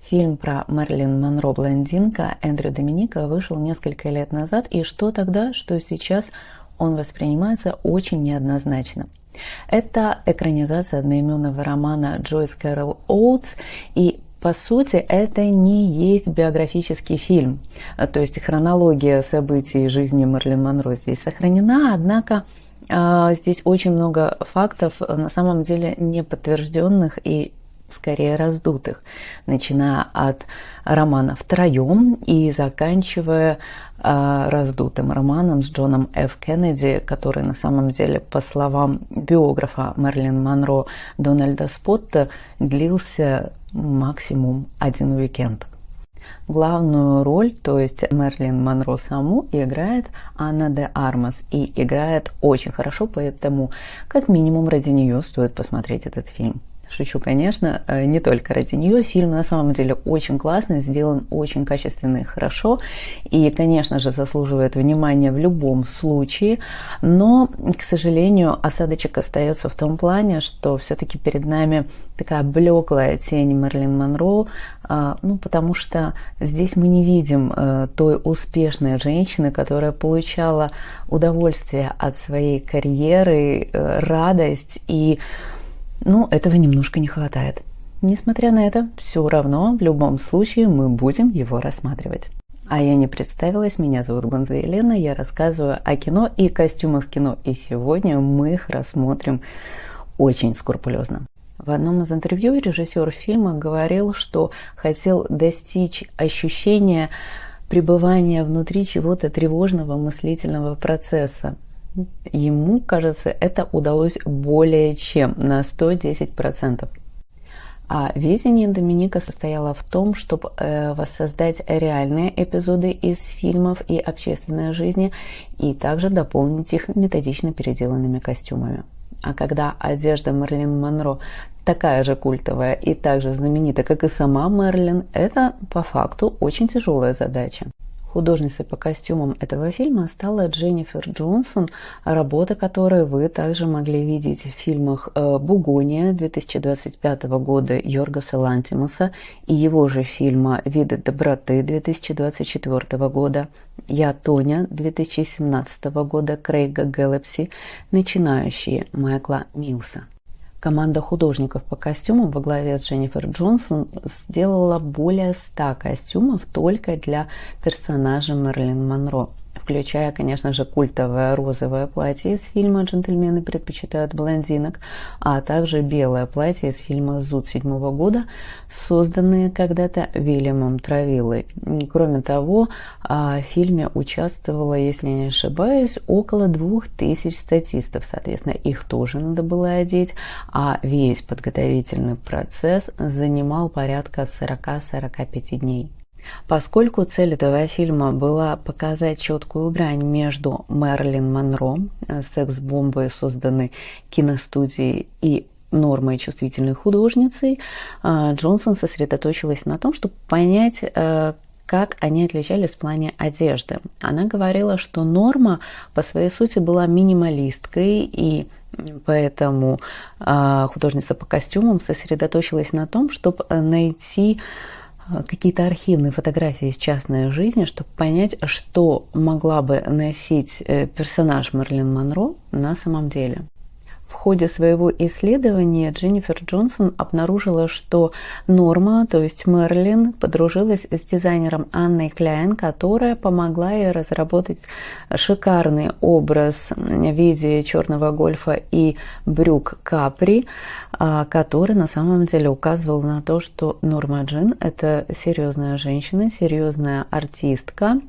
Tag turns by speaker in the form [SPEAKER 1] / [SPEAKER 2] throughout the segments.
[SPEAKER 1] Фильм про Мэрилин Монро «Блондинка» Эндрю Доминика вышел несколько лет назад, и что тогда, что сейчас он воспринимается очень неоднозначно. Это экранизация одноименного романа Джойс Кэрол Оутс, и по сути, это не есть биографический фильм. То есть хронология событий жизни Мэрилин Монро здесь сохранена, однако здесь очень много фактов, на самом деле не подтвержденных и скорее раздутых, начиная от романа «Втроем» и заканчивая раздутым романом с Джоном Ф. Кеннеди, который на самом деле, по словам биографа Мэрилин Монро Дональда Спотта, длился максимум один уикенд. Главную роль, то есть Мэрилин Монро саму, играет Анна де Армас, и играет очень хорошо, поэтому как минимум ради нее стоит посмотреть этот фильм. Шучу, конечно, не только ради нее. Фильм на самом деле очень классный, сделан очень качественно и хорошо. И, конечно же, заслуживает внимания в любом случае. Но, к сожалению, осадочек остается в том плане, что все-таки перед нами такая блеклая тень Мэрилин Монро, потому что здесь мы не видим той успешной женщины, которая получала удовольствие от своей карьеры, радость и этого немножко не хватает. Несмотря на это, все равно в любом случае мы будем его рассматривать. А я не представилась, меня зовут Гонза Елена, я рассказываю о кино и костюмах в кино, и сегодня мы их рассмотрим очень скрупулезно. В одном из интервью режиссер фильма говорил, что хотел достичь ощущения пребывания внутри чего-то тревожного мыслительного процесса. Ему, кажется, это удалось более чем на 110%. А видение Доминика состояло в том, чтобы воссоздать реальные эпизоды из фильмов и общественной жизни и также дополнить их методично переделанными костюмами. А когда одежда Мэрилин Монро такая же культовая и так же знаменита, как и сама Мэрилин, это по факту очень тяжелая задача. Художницей по костюмам этого фильма стала Дженнифер Джонсон, работа которой вы также могли видеть в фильмах «Бугония» 2025 года Йоргоса Лантимоса и его же фильма «Виды доброты» 2024 года, «Я, Тоня» 2017 года Крейга Гэллопси, «Начинающие» Майкла Милса. Команда художников по костюмам во главе с Дженнифер Джонсон сделала более 100 костюмов только для персонажа Мэрилин Монро, включая, конечно же, культовое розовое платье из фильма «Джентльмены предпочитают блондинок», а также белое платье из фильма «Зуд» 2007 года, созданные когда-то Вильямом Травиллой. Кроме того, в фильме участвовало, если не ошибаюсь, около 2000 статистов, соответственно, их тоже надо было одеть, а весь подготовительный процесс занимал порядка 40-45 дней. Поскольку цель этого фильма была показать четкую грань между Мэрилин Монро, секс-бомбой, созданной киностудией, и нормой чувствительной художницей, Джонсон сосредоточилась на том, чтобы понять, как они отличались в плане одежды. Она говорила, что Норма по своей сути была минималисткой, и поэтому художница по костюмам сосредоточилась на том, чтобы найти какие-то архивные фотографии из частной жизни, чтобы понять, что могла бы носить персонаж Мэрилин Монро на самом деле. В ходе своего исследования Дженнифер Джонсон обнаружила, что Норма, то есть Мэрилин, подружилась с дизайнером Анной Кляйн, которая помогла ей разработать шикарный образ в виде черного гольфа и брюк капри, который на самом деле указывал на то, что Норма Джин – это серьезная женщина, серьезная артистка.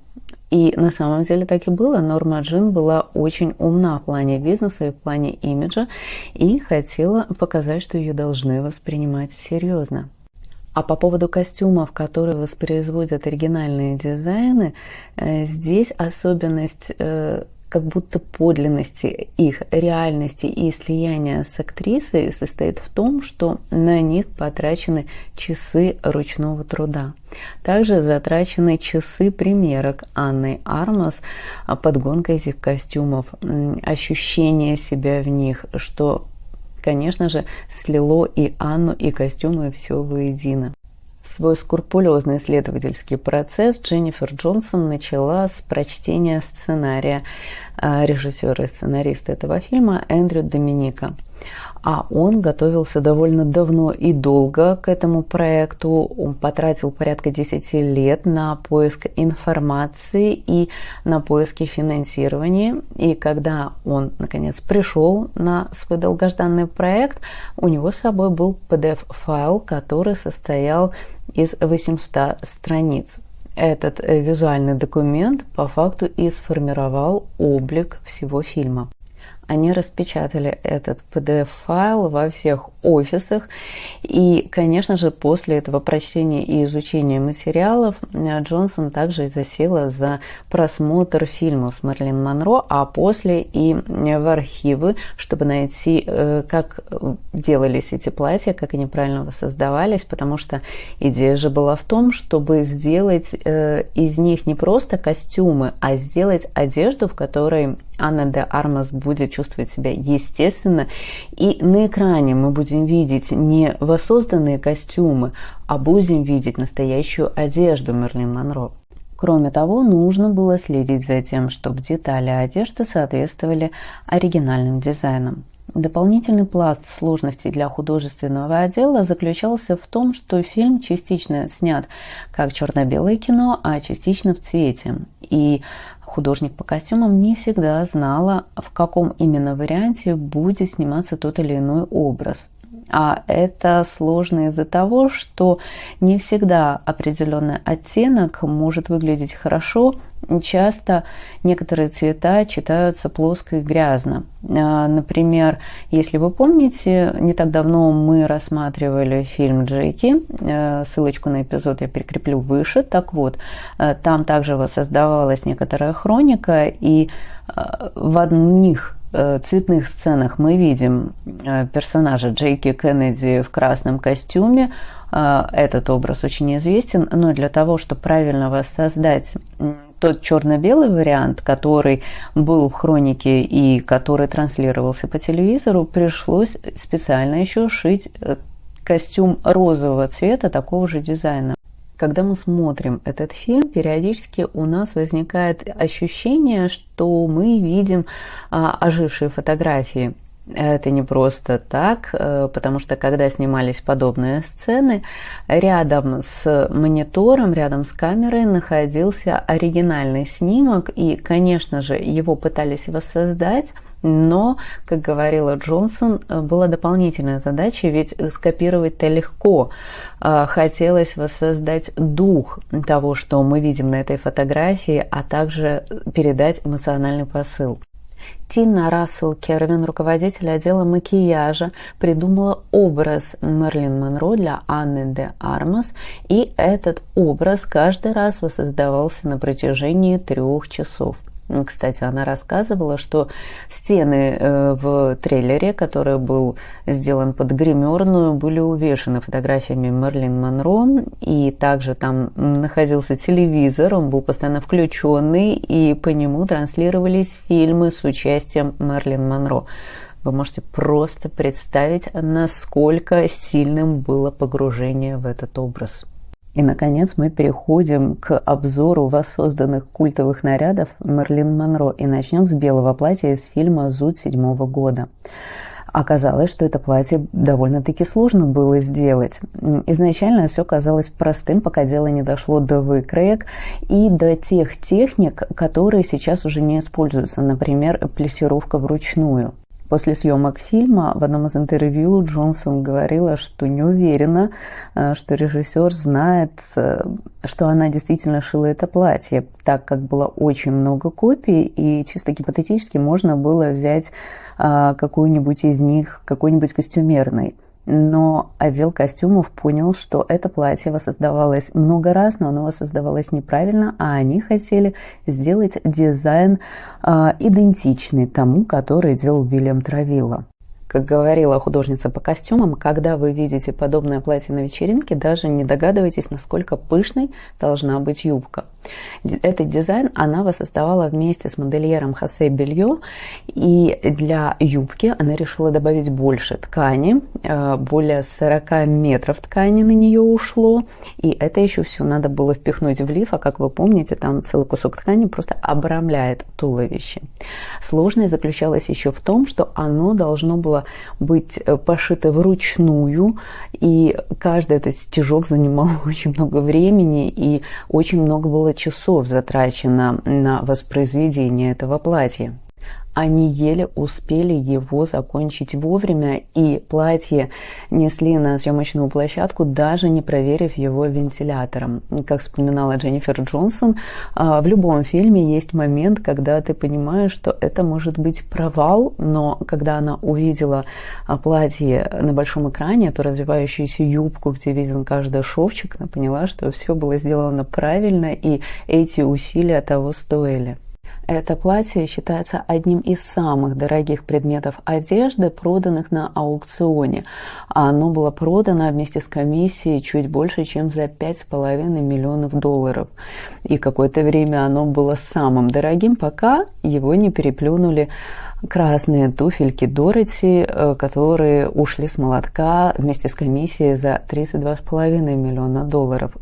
[SPEAKER 1] И на самом деле так и было. Норма Джин была очень умна в плане бизнеса и в плане имиджа и хотела показать, что ее должны воспринимать серьезно. А по поводу костюмов, которые воспроизводят оригинальные дизайны, здесь особенность как будто подлинности их реальности и слияния с актрисой состоит в том, что на них потрачены часы ручного труда. Также затрачены часы примерок Анны Армас, подгонка этих костюмов, ощущение себя в них, что, конечно же, слило и Анну, и костюмы все воедино. Свой скрупулезный исследовательский процесс Дженнифер Джонсон начала с прочтения сценария режиссера и сценариста этого фильма Эндрю Доминика. А он готовился довольно давно и долго к этому проекту. Он потратил порядка 10 лет на поиск информации и на поиски финансирования. И когда он, наконец, пришел на свой долгожданный проект, у него с собой был PDF-файл, который состоял из 800 страниц. Этот визуальный документ по факту и сформировал облик всего фильма. Они распечатали этот PDF-файл во всех офисах. И, конечно же, после этого прочтения и изучения материалов Джонсон также засела за просмотр фильма с Мэрилин Монро, а после и в архивы, чтобы найти, как делались эти платья, как они правильно воссоздавались, потому что идея же была в том, чтобы сделать из них не просто костюмы, а сделать одежду, в которой Анна де Армас будет чувствовать себя естественно, и на экране мы будем видеть не воссозданные костюмы, а будем видеть настоящую одежду Мэрилин Монро. Кроме того, нужно было следить за тем, чтобы детали одежды соответствовали оригинальным дизайнам. Дополнительный пласт сложностей для художественного отдела заключался в том, что фильм частично снят как черно-белое кино, а частично в цвете. И художник по костюмам не всегда знала, в каком именно варианте будет сниматься тот или иной образ. А это сложно из-за того, что не всегда определенный оттенок может выглядеть хорошо. Часто некоторые цвета читаются плоско и грязно. Например, если вы помните, не так давно мы рассматривали фильм «Джеки». Ссылочку на эпизод я прикреплю выше. Так вот, там также воссоздавалась некоторая хроника, и в одних цветных сценах мы видим персонажа Джеки Кеннеди в красном костюме. Этот образ очень известен, но для того, чтобы правильно воссоздать тот черно-белый вариант, который был в хронике и который транслировался по телевизору, пришлось специально еще шить костюм розового цвета такого же дизайна. Когда мы смотрим этот фильм, периодически у нас возникает ощущение, что мы видим ожившие фотографии. Это не просто так, потому что когда снимались подобные сцены, рядом с монитором, рядом с камерой находился оригинальный снимок, и, конечно же, его пытались воссоздать, но, как говорила Джонсон, была дополнительная задача, ведь скопировать-то легко. Хотелось воссоздать дух того, что мы видим на этой фотографии, а также передать эмоциональный посыл. Тина Рассел Кервин, руководитель отдела макияжа, придумала образ Мэрилин Монро для Анны де Армас, и этот образ каждый раз воссоздавался на протяжении 3 часов. Кстати, она рассказывала, что стены в трейлере, который был сделан под гримерную, были увешаны фотографиями Мэрилин Монро, и также там находился телевизор, он был постоянно включенный, и по нему транслировались фильмы с участием Мэрилин Монро. Вы можете просто представить, насколько сильным было погружение в этот образ. И, наконец, мы переходим к обзору воссозданных культовых нарядов Мэрилин Монро и начнем с белого платья из фильма «Зуд» 2007 года. Оказалось, что это платье довольно-таки сложно было сделать. Изначально все казалось простым, пока дело не дошло до выкроек и до тех техник, которые сейчас уже не используются, например, плессировка вручную. После съемок фильма в одном из интервью Джонсон говорила, что не уверена, что режиссер знает, что она действительно шила это платье, так как было очень много копий, и чисто гипотетически можно было взять какую-нибудь из них, какой-нибудь костюмерный. Но отдел костюмов понял, что это платье воссоздавалось много раз, но оно воссоздавалось неправильно, а они хотели сделать дизайн идентичный тому, который делал Уильям Травилла. К Как говорила художница по костюмам, когда вы видите подобное платье на вечеринке, даже не догадывайтесь, насколько пышной должна быть юбка. Этот дизайн она воссоздавала вместе с модельером Хосе Белье, и для юбки она решила добавить больше ткани, более 40 метров ткани на нее ушло, и это еще все надо было впихнуть в лиф, а как вы помните, там целый кусок ткани просто обрамляет туловище. Сложность заключалась еще в том, что оно должно было быть пошито вручную, и каждый этот стежок занимал очень много времени, и очень много было часов затрачено на воспроизведение этого платья. Они еле успели его закончить вовремя, и платье несли на съемочную площадку, даже не проверив его вентилятором. Как вспоминала Дженнифер Джонсон, в любом фильме есть момент, когда ты понимаешь, что это может быть провал, но когда она увидела платье на большом экране, эту развивающуюся юбку, где виден каждый шовчик, она поняла, что все было сделано правильно, и эти усилия того стоили. Это платье считается одним из самых дорогих предметов одежды, проданных на аукционе. Оно было продано вместе с комиссией чуть больше, чем за $5,5 миллионов. И какое-то время оно было самым дорогим, пока его не переплюнули красные туфельки Дороти, которые ушли с молотка вместе с комиссией за $32,5 миллиона.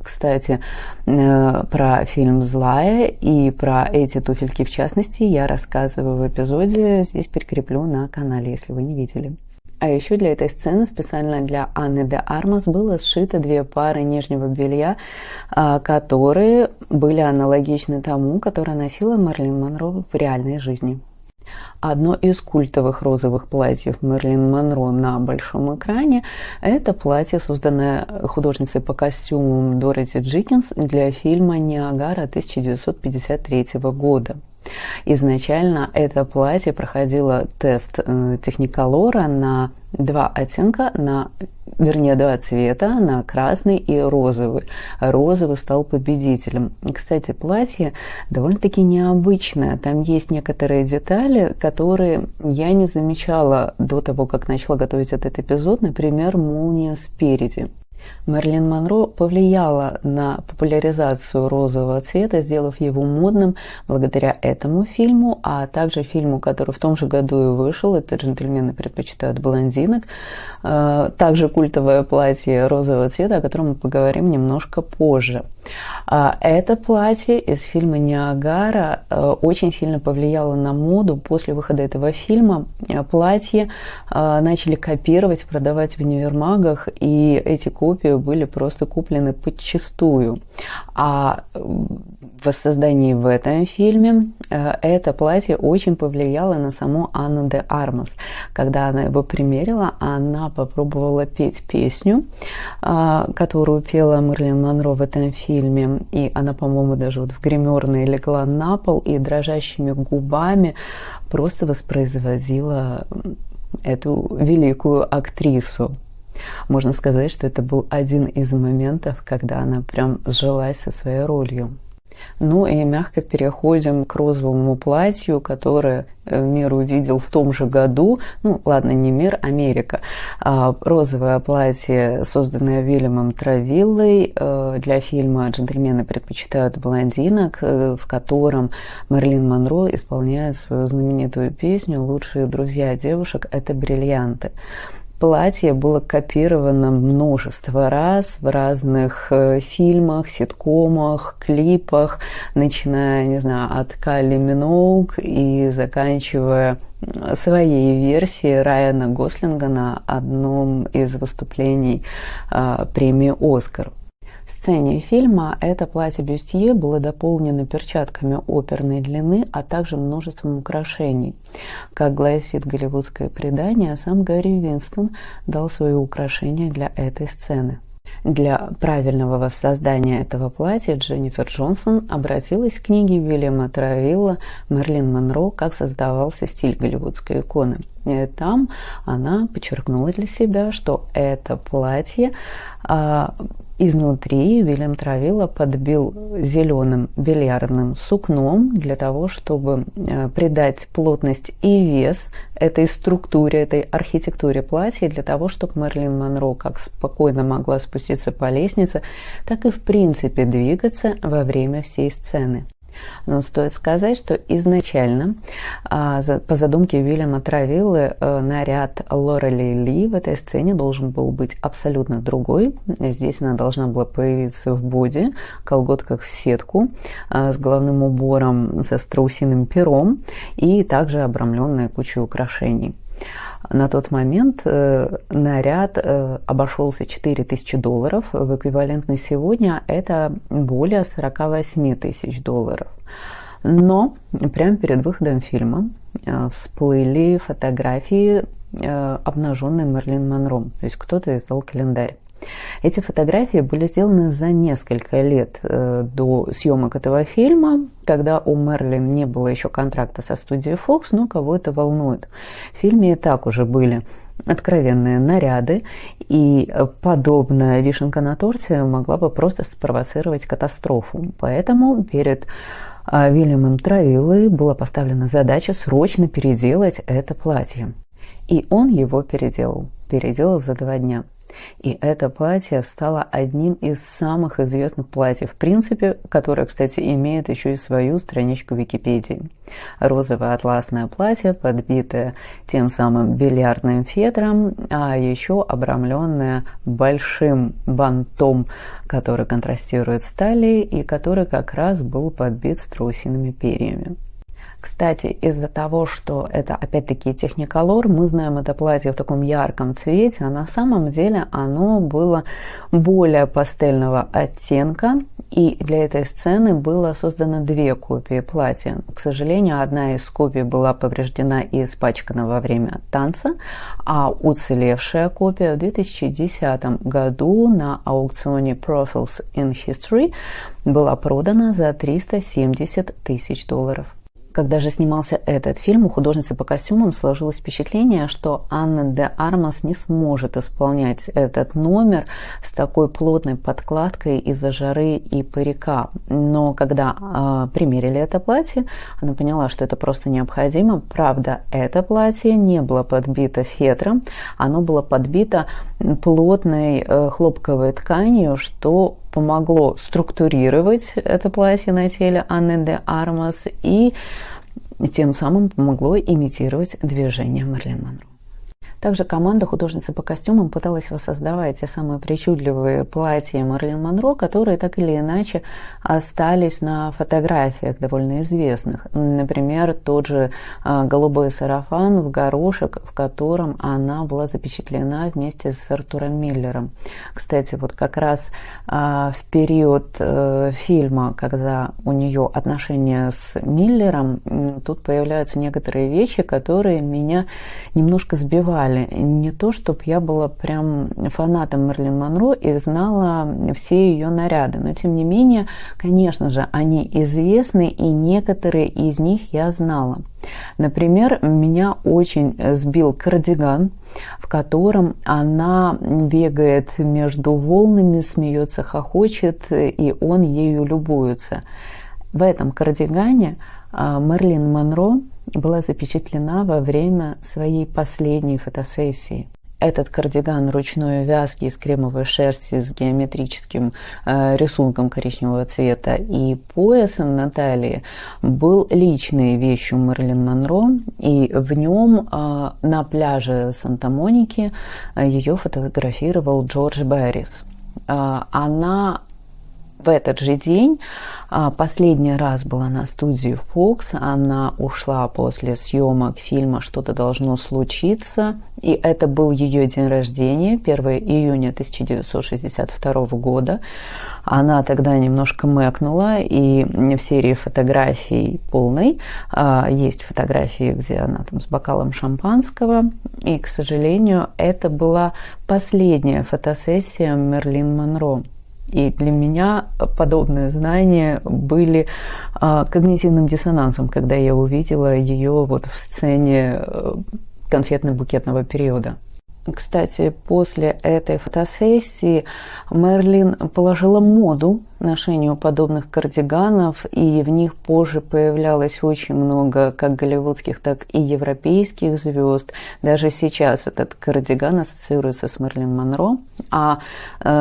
[SPEAKER 1] Кстати, про фильм «Злая» и про эти туфельки в частности я рассказываю в эпизоде, здесь прикреплю на канале, если вы не видели. А еще для этой сцены специально для Анны де Армас было сшито 2 пары нижнего белья, которые были аналогичны тому, которое носила Мэрилин Монро в реальной жизни. Одно из культовых розовых платьев Мэрилин Монро на большом экране – это платье, созданное художницей по костюмам Дороти Джикинс для фильма «Ниагара» 1953 года. Изначально это платье проходило тест техниколора на 2 оттенка, два цвета, на красный и розовый. Розовый стал победителем. И, кстати, платье довольно-таки необычное. Там есть некоторые детали, которые я не замечала до того, как начала готовить этот эпизод. Например, молния спереди. Мэрилин Монро повлияла на популяризацию розового цвета, сделав его модным благодаря этому фильму, а также фильму, который в том же году и вышел, это «Джентльмены предпочитают блондинок», также культовое платье розового цвета, о котором мы поговорим немножко позже. Это платье из фильма «Ниагара» очень сильно повлияло на моду. После выхода этого фильма платье начали копировать, продавать в универмагах, и эти копии были просто куплены подчистую. А в воссоздании в этом фильме это платье очень повлияло на саму Анну де Армас. Когда она его примерила, она попробовала петь песню, которую пела Мэрилин Монро в этом фильме, и она, по-моему, даже вот в гримерной легла на пол и дрожащими губами просто воспроизводила эту великую актрису. Можно сказать, что это был один из моментов, когда она прям сжилась со своей ролью. Ну и мягко переходим к розовому платью, которое мир увидел в том же году. Ну, ладно, не мир, Америка. Розовое платье, созданное Вильямом Травиллой для фильма «Джентльмены предпочитают блондинок», в котором Мэрилин Монро исполняет свою знаменитую песню «Лучшие друзья девушек – это бриллианты». Платье было копировано множество раз в разных фильмах, ситкомах, клипах, начиная, не знаю, от Кайли Миноуг и заканчивая своей версией Райана Гослинга на одном из выступлений премии «Оскар». В сцене фильма это платье-бюстье было дополнено перчатками оперной длины, а также множеством украшений. Как гласит голливудское предание, сам Гарри Винстон дал свои украшения для этой сцены. Для правильного воссоздания этого платья Дженнифер Джонсон обратилась к книге Вильяма Травилла «Мэрилин Монро. Как создавался стиль голливудской иконы». И там она подчеркнула для себя, что это платье Изнутри Уильям Травилла подбил зеленым бильярдным сукном для того, чтобы придать плотность и вес этой структуре, этой архитектуре платья, для того, чтобы Мэрилин Монро как спокойно могла спуститься по лестнице, так и в принципе двигаться во время всей сцены. Но стоит сказать, что изначально по задумке Уильяма Травиллы наряд Лорелей Ли в этой сцене должен был быть абсолютно другой. Здесь она должна была появиться в боди, колготках в сетку, с головным убором со страусиным пером и также обрамленная кучей украшений. На тот момент наряд обошелся $4000, в эквивалентно сегодня это более $48 тысяч. Но прямо перед выходом фильма всплыли фотографии обнаженной Мэрилин Монро, то есть кто-то издал календарь. Эти фотографии были сделаны за несколько лет до съемок этого фильма, когда у Мэрилин не было еще контракта со студией Fox, но кого это волнует. В фильме и так уже были откровенные наряды, и подобная вишенка на торте могла бы просто спровоцировать катастрофу. Поэтому перед Уильямом Травиллой была поставлена задача срочно переделать это платье. И он его переделал за 2 дня. И это платье стало одним из самых известных платьев, в принципе, которое, кстати, имеет еще и свою страничку в Википедии. Розовое атласное платье, подбитое тем самым бильярдным фетром, а еще обрамленное большим бантом, который контрастирует с талией и который как раз был подбит страусиными перьями. Кстати, из-за того, что это опять-таки техниколор, мы знаем это платье в таком ярком цвете, а на самом деле оно было более пастельного оттенка, и для этой сцены было создано 2 копии платья. К сожалению, одна из копий была повреждена и испачкана во время танца, а уцелевшая копия в 2010 году на аукционе Profiles in History была продана за $370 тысяч. Когда же снимался этот фильм, у художницы по костюмам сложилось впечатление, что Анна де Армас не сможет исполнять этот номер с такой плотной подкладкой из-за жары и парика. Но когда примерили это платье, она поняла, что это просто необходимо. Правда, это платье не было подбито фетром, оно было подбито плотной хлопковой тканью, что помогло структурировать это платье на теле Анны де Армас и тем самым помогло имитировать движение Мэрилин Монро. Также команда художницы по костюмам пыталась воссоздавать те самые причудливые платья Мэрилин Монро, которые так или иначе остались на фотографиях довольно известных. Например, тот же голубой сарафан в горошек, в котором она была запечатлена вместе с Артуром Миллером. Кстати, вот как раз в период фильма, когда у нее отношения с Миллером, тут появляются некоторые вещи, которые меня немножко сбивали. Не то, чтобы я была прям фанатом Мэрилин Монро и знала все ее наряды, но тем не менее, конечно же, они известны, и некоторые из них я знала. Например, меня очень сбил кардиган, в котором она бегает между волнами, смеется, хохочет, и он ею любуется. В этом кардигане Мэрилин Монро была запечатлена во время своей последней фотосессии. Этот кардиган ручной вязки из кремовой шерсти с геометрическим рисунком коричневого цвета и поясом на талии был личной вещью Мэрилин Монро, и в нем на пляже Санта-Моники ее фотографировал Джордж Беррис. Она в этот же день последний раз была на студии Fox, она ушла после съемок фильма «Что-то должно случиться», и это был ее день рождения, 1 июня 1962 года. Она тогда немножко мэкнула, и в серии фотографий полной есть фотографии, где она там с бокалом шампанского, и, к сожалению, это была последняя фотосессия Мэрилин Монро. И для меня подобные знания были когнитивным диссонансом, когда я увидела ее вот в сцене конфетно-букетного периода. Кстати, после этой фотосессии Мэрилин положила моду ношению подобных кардиганов, и в них позже появлялось очень много как голливудских, так и европейских звезд. Даже сейчас этот кардиган ассоциируется с Мэрилин Монро. А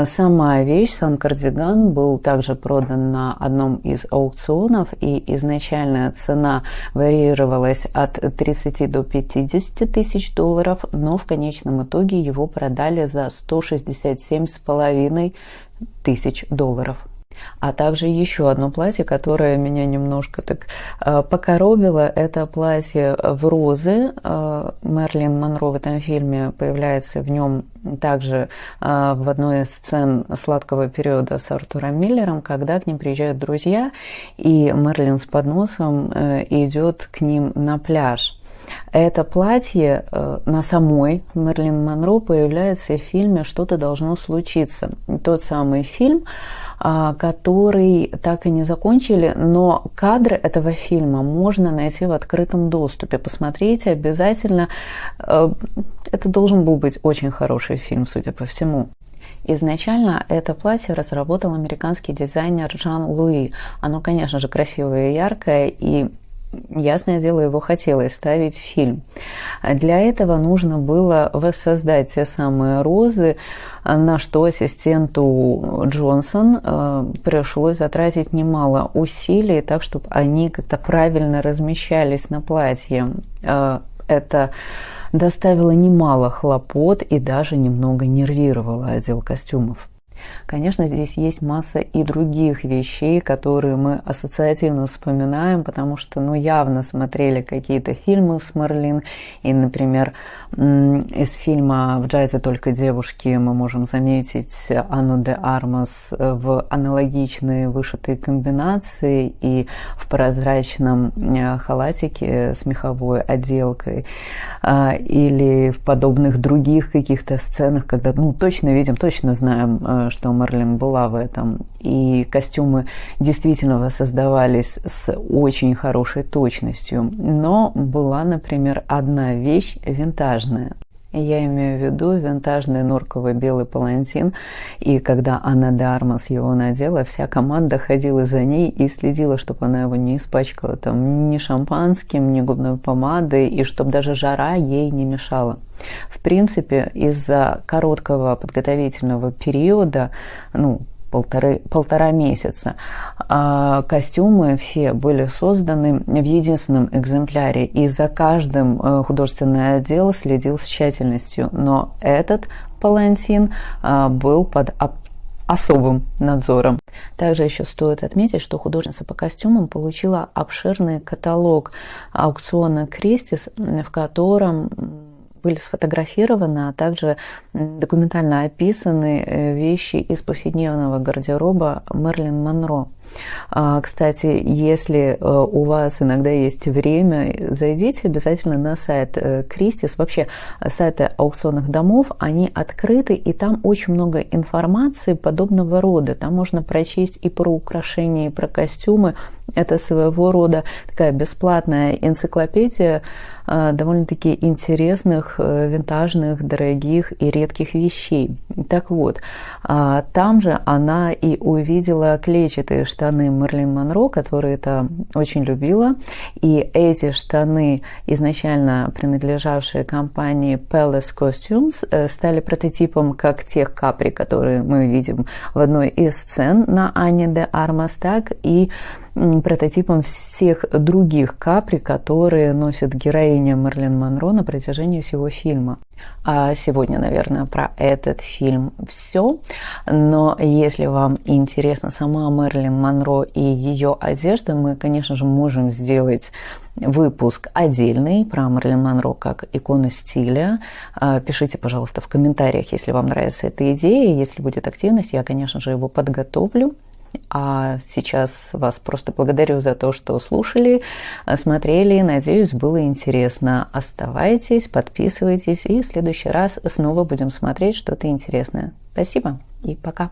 [SPEAKER 1] сама вещь, сам кардиган был также продан на одном из аукционов, и изначальная цена варьировалась от 30 до 50 тысяч долларов, но в конечном итоге его продали за 167,5 тысяч долларов. А также еще одно платье, которое меня немножко так покоробило, это платье в розы. Мэрилин Монро в этом фильме появляется в нем также в одной из сцен сладкого периода с Артуром Миллером, когда к ним приезжают друзья, и Мэрилин с подносом идет к ним на пляж. Это платье на самой Мэрилин Монро появляется в фильме «Что-то должно случиться». Тот самый фильм, который так и не закончили, но кадры этого фильма можно найти в открытом доступе. Посмотрите обязательно. Это должен был быть очень хороший фильм, судя по всему. Изначально это платье разработал американский дизайнер Жан Луи. Оно, конечно же, красивое и яркое, и ясное дело, его хотелось ставить в фильм. Для этого нужно было воссоздать те самые розы, на что ассистенту Джонсон пришлось затратить немало усилий, так, чтобы они как-то правильно размещались на платье. Это доставило немало хлопот и даже немного нервировало отдел костюмов. Конечно, здесь есть масса и других вещей, которые мы ассоциативно вспоминаем, потому что, явно смотрели какие-то фильмы с Мэрилин. И, например, из фильма «В джазе только девушки» мы можем заметить Анну де Армас в аналогичной вышитой комбинации и в прозрачном халатике с меховой отделкой. Или в подобных других каких-то сценах, когда точно видим, точно знаем, что Мэрилин была в этом. И костюмы действительно воссоздавались с очень хорошей точностью. Но была, например, одна вещь винтажная. Я имею в виду винтажный норковый белый палантин. И когда Анна де Армас его надела, вся команда ходила за ней и следила, чтобы она его не испачкала ни шампанским, ни губной помадой, и чтобы даже жара ей не мешала. В принципе, из-за короткого подготовительного периода, полтора месяца, костюмы все были созданы в единственном экземпляре, и за каждым художественный отдел следил с тщательностью. Но этот палантин был под особым надзором. Также еще стоит отметить, что художница по костюмам получила обширный каталог аукциона Кристис, в котором были сфотографированы, а также документально описаны вещи из повседневного гардероба Мэрилин Монро. Кстати, если у вас иногда есть время, зайдите обязательно на сайт Кристис. Вообще, сайты аукционных домов, они открыты, и там очень много информации подобного рода. Там можно прочесть и про украшения, и про костюмы. Это своего рода такая бесплатная энциклопедия довольно-таки интересных, винтажных, дорогих и редких вещей. Так вот, там же она и увидела клетчатые штаны Мэрилин Монро, которые это очень любила. И эти штаны, изначально принадлежавшие компании Palace Costumes, стали прототипом как тех капри, которые мы видим в одной из сцен на Анне де Армас, так и прототипом всех других капри, которые носит героиня Мэрилин Монро на протяжении всего фильма. А сегодня, наверное, про этот фильм все. Но если вам интересна сама Мэрилин Монро и ее одежда, мы, конечно же, можем сделать выпуск отдельный про Мэрилин Монро как икону стиля. Пишите, пожалуйста, в комментариях, если вам нравится эта идея. Если будет активность, я, конечно же, его подготовлю. А сейчас вас просто благодарю за то, что слушали, смотрели. Надеюсь, было интересно. Оставайтесь, подписывайтесь, и в следующий раз снова будем смотреть что-то интересное. Спасибо и пока.